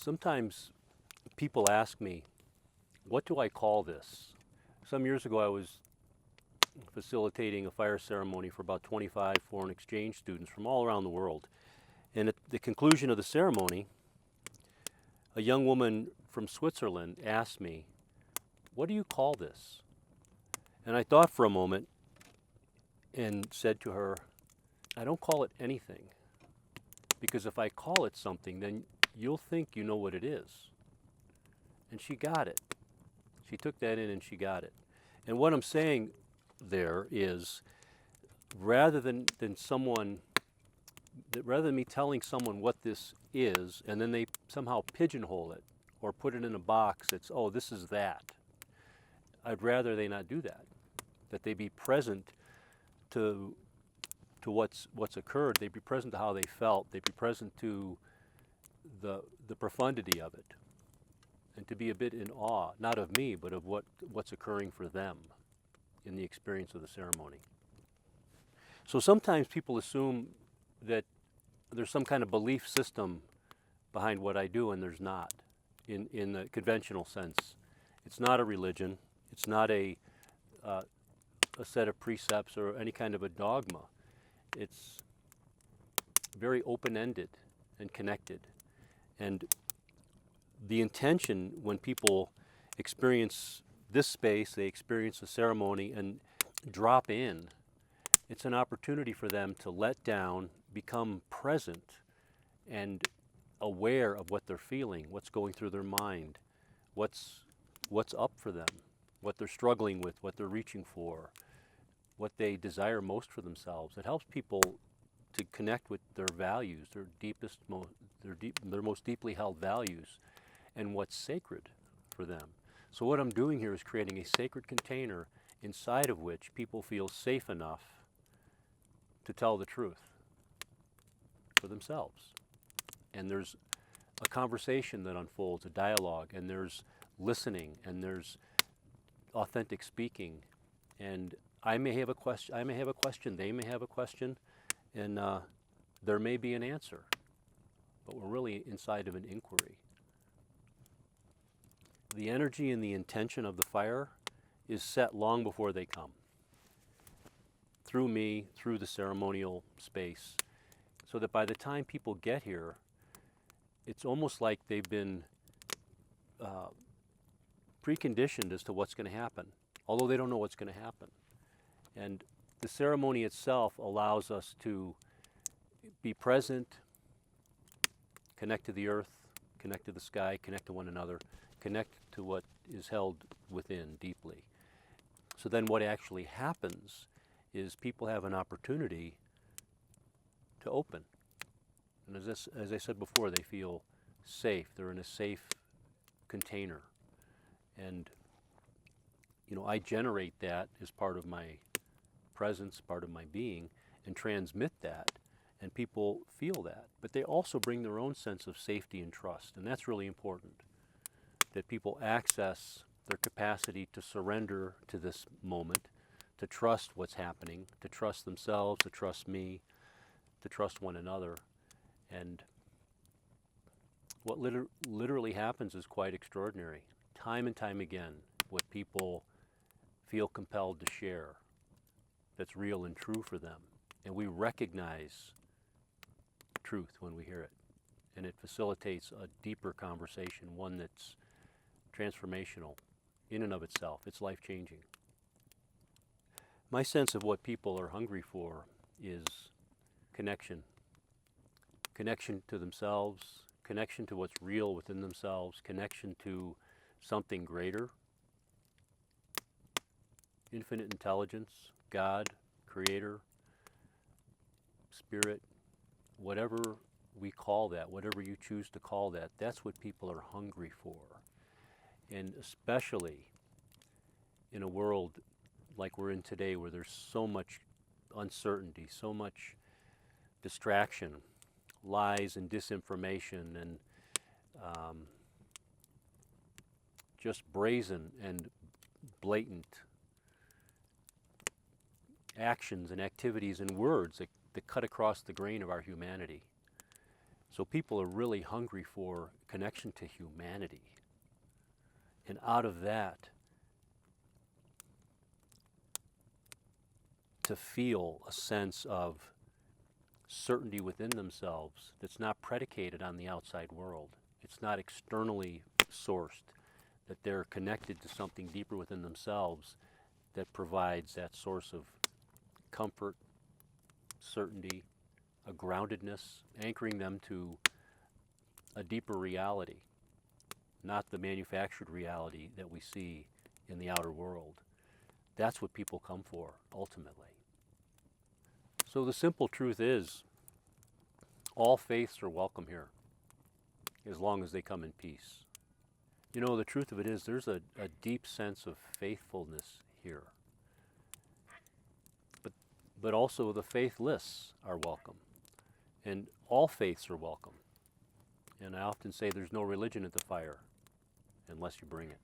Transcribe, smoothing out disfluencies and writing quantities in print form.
Sometimes people ask me, what do I call this? Some years ago, I was facilitating a fire ceremony for about 25 foreign exchange students from all around the world. And at the conclusion of the ceremony, a young woman from Switzerland asked me, what do you call this? And I thought for a moment and said to her, I don't call it anything. Because if I call it something, then you'll think you know what it is. And she got it. She took that in and she got it. And what I'm saying there is, rather than me telling someone what this is, and then they somehow pigeonhole it or put it in a box that's, oh, this is that, I'd rather they not do that. That they be present to what's occurred. They'd be present to how they felt. They'd be present to the profundity of it, and to be a bit in awe, not of me, but of what's occurring for them in the experience of the ceremony. So sometimes people assume that there's some kind of belief system behind what I do, and there's not, in the conventional sense. It's not a religion. It's not a set of precepts or any kind of a dogma. It's very open-ended and connected. And the intention when people experience this space, they experience the ceremony and drop in, it's an opportunity for them to let down, become present, and aware of what they're feeling, what's going through their mind, what's up for them, what they're struggling with, what they're reaching for, what they desire most for themselves. It helps people to connect with their values, their most deeply held values, and what's sacred for them. So what I'm doing here is creating a sacred container inside of which people feel safe enough to tell the truth for themselves. And there's a conversation that unfolds, a dialogue, and there's listening, and there's authentic speaking. And I may have a question, they may have a question, and there may be an answer, but we're really inside of an inquiry. The energy and the intention of the fire is set long before they come, through me, through the ceremonial space, so that by the time people get here, it's almost like they've been preconditioned as to what's going to happen, although they don't know what's going to happen. And the ceremony itself allows us to be present, connect to the earth, connect to the sky, connect to one another, connect to what is held within deeply. So then what actually happens is people have an opportunity to open. And as I said before, they feel safe. They're in a safe container. And, I generate that as part of my presence, part of my being, and transmit that, and people feel that. But they also bring their own sense of safety and trust, and that's really important, that people access their capacity to surrender to this moment, to trust what's happening, to trust themselves, to trust me, to trust one another. And what literally happens is quite extraordinary. Time and time again, what people feel compelled to share that's real and true for them. And we recognize truth when we hear it. And it facilitates a deeper conversation, one that's transformational in and of itself. It's life-changing. My sense of what people are hungry for is connection. Connection to themselves, connection to what's real within themselves, connection to something greater, infinite intelligence, God, Creator, Spirit, whatever we call that, whatever you choose to call that, that's what people are hungry for. And especially in a world like we're in today, where there's so much uncertainty, so much distraction, lies and disinformation, and just brazen and blatant actions and activities and words that cut across the grain of our humanity. So people are really hungry for connection to humanity. And out of that, to feel a sense of certainty within themselves that's not predicated on the outside world. It's not externally sourced, that they're connected to something deeper within themselves that provides that source of comfort, certainty, a groundedness, anchoring them to a deeper reality, not the manufactured reality that we see in the outer world. That's what people come for, ultimately. So the simple truth is, all faiths are welcome here, as long as they come in peace. You know, the truth of it is, there's a deep sense of faithfulness here. But also the faithless are welcome. And all faiths are welcome. And I often say there's no religion at the fire unless you bring it.